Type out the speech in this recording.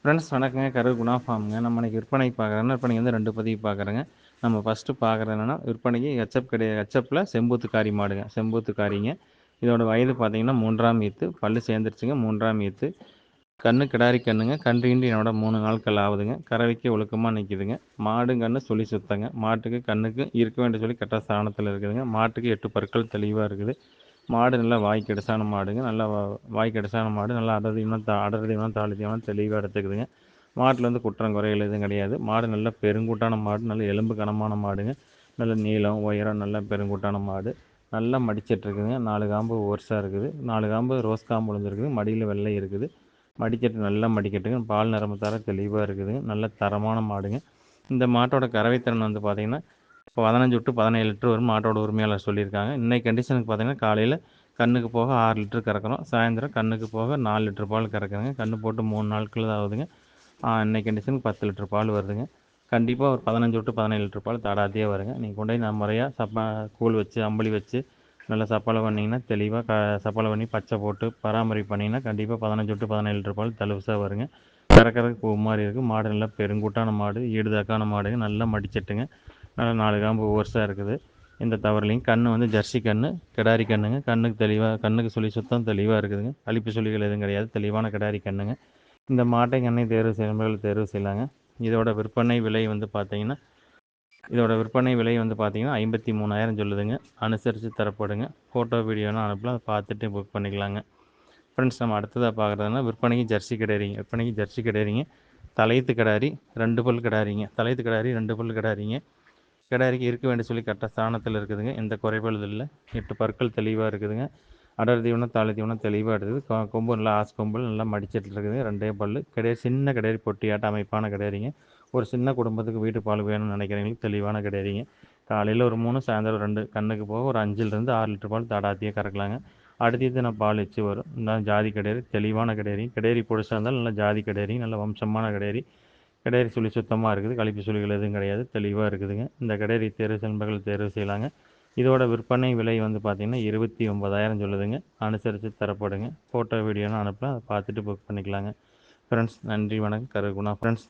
Friends வணக்கங்க. கரூர் குணா ஃபார்முங்க. நம்ம இன்னைக்கு விற்பனைக்கு பார்க்குறோன்னா, விற்பனைக்கு வந்து 2 பதிவு பார்க்குறேங்க. நம்ம ஃபஸ்ட்டு பார்க்குறது என்னன்னா, விற்பனைக்கு ஹெச்எப்ல செம்பூத்து காரி மாடுங்க. செம்பூத்து காரிங்க. இதோட வயது பார்த்தீங்கன்னா 3ஆம் ஈத்து. பல்லு சேர்ந்துருச்சுங்க. 3ஆம் ஈத்து. கண்ணு கிடாரி கண்ணுங்க. கன்று ஈன்று என்னோட 3 நாட்கள் ஆகுதுங்க. கறவைக்கு ஒழுக்கமாக நிற்கிதுங்க. மாடும் கண்ணு சுழி சுத்தங்க. மாட்டுக்கு கண்ணுக்கு இருக்க வேண்டிய சொல்லி கரெக்டாக ஸ்தானத்தில் இருக்குதுங்க. மாட்டுக்கு 8 பற்கள் தெளிவாக இருக்குது. மாடு நல்லா வாய்க்கு எடுசான மாடுங்க. நல்லா வாய்க்கு எடுசான மாடு. நல்லா அடர் தீவனம் தாளி தீவனம் தெளிவாக எடுத்துக்குதுங்க. மாட்டில் வந்து குற்றம் குறைகள் எதுவும் கிடையாது. மாடு நல்ல பெருங்கூட்டான மாடு. நல்ல எலும்பு கனமான மாடுங்க. நல்ல நீளம் உயரம் நல்ல பெருங்கூட்டான மாடு. நல்லா மடிச்சிட்ருக்குதுங்க. 4 காம்பு ஓர்ஸாக இருக்குது. 4 காம்பு ரோஸ் காம்பு விழுந்துருக்குது. மடியில் வெள்ளை இருக்குது. மடிக்கட்டு நல்லா மடிக்கட்டுங்க. பால் நரம்பு தர தெளிவாக இருக்குதுங்க. நல்ல தரமான மாடுங்க. இந்த மாட்டோட கறவைத்திறன் வந்து பார்த்திங்கன்னா 15 டு 17 லிட்டர் வரும் மாட்டோட உரிமையாளர் சொல்லியிருக்காங்க. இன்னைக்கு கண்டிஷனுக்கு பார்த்தீங்கன்னா காலையில் கண்ணுக்கு போக 6 லிட்டர் கறக்கிறோம். சாயந்தரம் கண்ணுக்கு போக 4 லிட்டர் பால் கறக்குறேங்க. கன்று போட்டு 3 நாட்கள் தான் ஆகுதுங்க. இன்னைக்கு கண்டிஷனுக்கு 10 லிட்டர் பால் வருதுங்க. கண்டிப்பாக ஒரு 15 டு 17 லிட்டர் பால் தடாத்தியே வருங்க. நீங்கள் கொண்டு போய் நான் முறையாக கூழ் வச்சு அம்பளி வச்சு நல்லா சப்பலை பண்ணிங்கன்னா தெளிவாக சப்பலை பண்ணி பச்சை போட்டு பராமரிப்பு பண்ணிங்கன்னா கண்டிப்பாக 15 டு 17 லிட்டர் பால் தலுசாக வருங்க. கறக்கிறதுக்கு பூ மாதிரி இருக்குது. மாடு நல்லா பெருங்கூட்டான மாடு. ஈடுதாக்கான மாடுங்க. நல்லா மடிச்சட்டுங்க. நல்லா 4 காம்பு ஓர்ஸாக இருக்குது. எந்த தவறுலையும் கன்று வந்து ஜெர்சி கன்று கிடாரி கன்றுங்க. கண்ணுக்கு தெளிவாக கண்ணுக்கு சுழி சுத்தம் தெளிவாக இருக்குதுங்க. அழிப்பு சுழிகள் எதுவும் கிடையாது. தெளிவான கிடாரி கன்றுங்க. இந்த மாட்டை கண்ணை தேர்வு செய்யறவர்கள் தேர்வு செய்யலாங்க. இதோட விற்பனை விலை வந்து பார்த்தீங்கன்னா 53,000 சொல்லுதுங்க. அனுசரித்து தரப்படுங்க. ஃபோட்டோ வீடியோனா அனுப்பலாம். அதை பார்த்துட்டு புக் பண்ணிக்கலாங்க. ஃப்ரெண்ட்ஸ் நம்ம அடுத்ததாக பார்க்குறதுனா விற்பனைக்கு ஜெர்சி கிடாரிங்க. தலையத்து கிடாரி 2 பல் கிடாரிங்க. தலையத்து கிடாரி 2 பல் கிடாரிங்க. கிடாரிக்கு இருக்க வேண்டிய சொல்லி கரெக்டாக ஸ்தானத்தில் இருக்குதுங்க. எந்த குறைபாடும் இல்லை. 8 பற்கள் தெளிவாக இருக்குதுங்க. அடர் தீவனம் தாளி தீவனம் தெளிவாக இருக்குது. கொம்பு நல்லா கொம்பு நல்லா மடிச்சிட்டு இருக்குது. 2 பல் கிடாரி. சின்ன கிடாரி பொட்டியாட்ட அமைப்பான கிடாரிங்க. ஒரு சின்ன குடும்பத்துக்கு வீட்டு பால் வேணும்னு நினைக்கிறவங்களுக்கு தெளிவான கிடாரிங்க. காலையில் ஒரு 3 சாயந்தரம் 2 கண்ணுக்கு போக ஒரு 5லிருந்து 6 லிட்டர் பால் தடாத்தியே கறக்கலாங்க. அடுத்தது நான் பால் வச்சு வரும். இந்த ஜாதி கிடாரி தெளிவான கிடாரி. கிடாரி பொடிசாக இருந்தாலும் நல்லா ஜாதி கிடாரி. நல்ல வம்சமான கிடாரி. கிடாரி சுழி சுத்தமாக இருக்குது. கழிப்பு சுழிகள் எதுவும் கிடையாது. தெளிவாக இருக்குதுங்க. இந்த கிடாரி தேர்வு நண்பர்கள் தேர்வு செய்யலாங்க. இதோட விற்பனை விலை வந்து பார்த்திங்கன்னா 29,000 சொல்லுதுங்க. அனுசரித்து தரப்படுங்க. ஃபோட்டோ வீடியோன்னு அனுப்பலாம். அதை பார்த்துட்டு புக் பண்ணிக்கலாங்க. ஃப்ரெண்ட்ஸ் நன்றி வணக்கம். கருகுணா ஃப்ரெண்ட்ஸ்.